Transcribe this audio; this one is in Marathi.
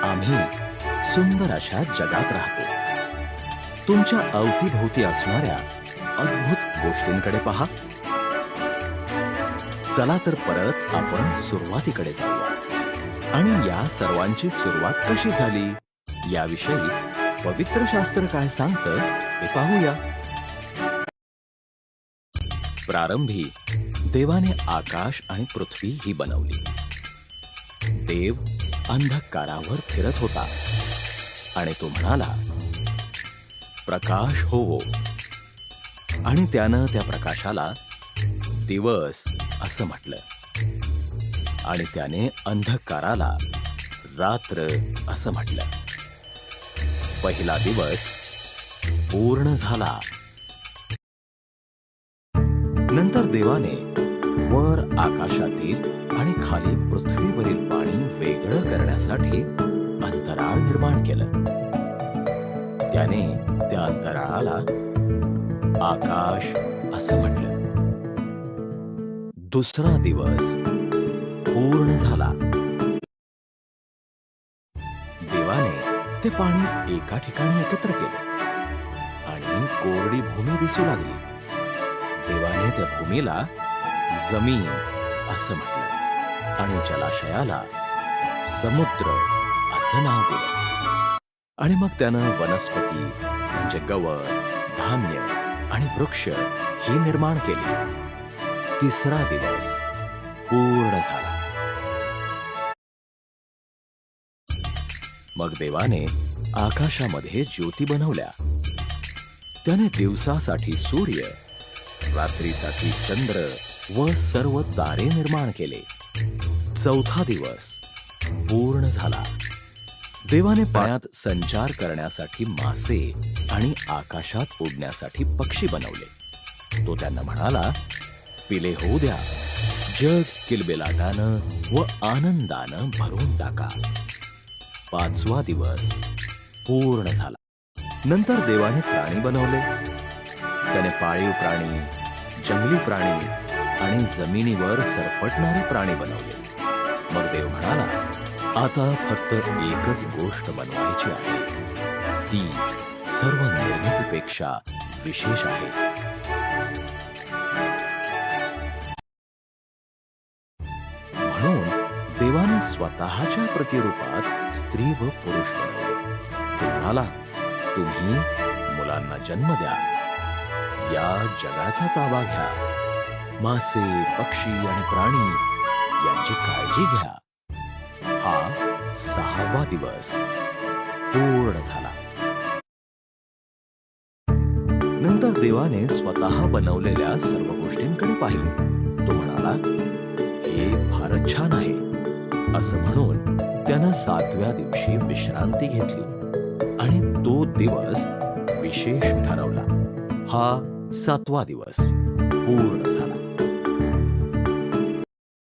आम्ही सुंदर अशा जगात राहतो. तुमच्या अवतीभोवती असणाऱ्या अद्भुत गोष्टींकडे पहा. चला तर परत आपण सुरुवातीकडे जाऊया आणि या सर्वांची सुरुवात कशी झाली याविषयी पवित्र शास्त्र काय सांगतं ते पाहूया. प्रारंभी देवाने आकाश आणि पृथ्वी ही बनवली. देव अंधकारावर फिरत होता आणि तो म्हणाला, प्रकाश होवो. आणि त्यानं त्या प्रकाशाला दिवस असं म्हटलं आणि त्याने अंधकाराला रात्र असं म्हटलं. पहिला दिवस पूर्ण झाला. नंतर देवाने वर आकाशातील आणि खाली पृथ्वीवरील पाणी वेगळं करण्यासाठी अंतराळ निर्माण केलं. त्याने त्या अंतराळाला आकाश असं म्हटलं. दुसरा दिवस पूर्ण झाला. देवाने ते पाणी एका ठिकाणी एकत्र केलं आणि कोरडी भूमी दिसू लागली. देवाने त्या भूमीला जमीन असं म्हटलं आणि जलाशयाला समुद्र असं नाव दिलं. आणि मग त्यानं वनस्पती म्हणजे गवत, धान्य आणि वृक्ष ही निर्माण केली. तिसरा दिवस पूर्ण झाला. मग देवाने आकाशामध्ये ज्योती बनवल्या. त्याने दिवसासाठी सूर्य, रात्रीसाठी चंद्र व सर्व तारे निर्माण केले. चौथा दिवस पूर्ण झाला. देवाने पाण्यात संचार करण्यासाठी मासे आणि आकाशात उडण्यासाठी पक्षी बनवले. तो त्यांना म्हणाला, पिले होऊ द्या, जग किलबिलाटानं व आनंदानं भरून टाका. पाचवा दिवस पूर्ण झाला. नंतर देवाने प्राणी बनवले. त्याने पाळीव प्राणी, जंगली प्राणी आणि जमिनीवर सरपटणारे प्राणी बनवले. मग देव म्हणाला, आता फक्त एकच गोष्ट बनवायची आहे. ती सर्व निर्मितीपेक्षा विशेष आहे. म्हणून देवाने स्वतःच्या प्रतिरूपात स्त्री व पुरुष बनवले. तो म्हणाला, तुम्ही मुलांना जन्म द्या, या जगाचा ताबा घ्या, मासे, पक्षी आणि प्राणी यांची काळजी घ्या. हा सहावा दिवस पूर्ण झाला. नंतर देवाने स्वतः बनवलेल्या सर्व गोष्टींकडे पाहिले. तो म्हणाला, हे फारच छान आहे. असं म्हणून त्यानं सातव्या दिवशी विश्रांती घेतली आणि तो दिवस विशेष ठरवला. हा सातवा दिवस पूर्ण झाला.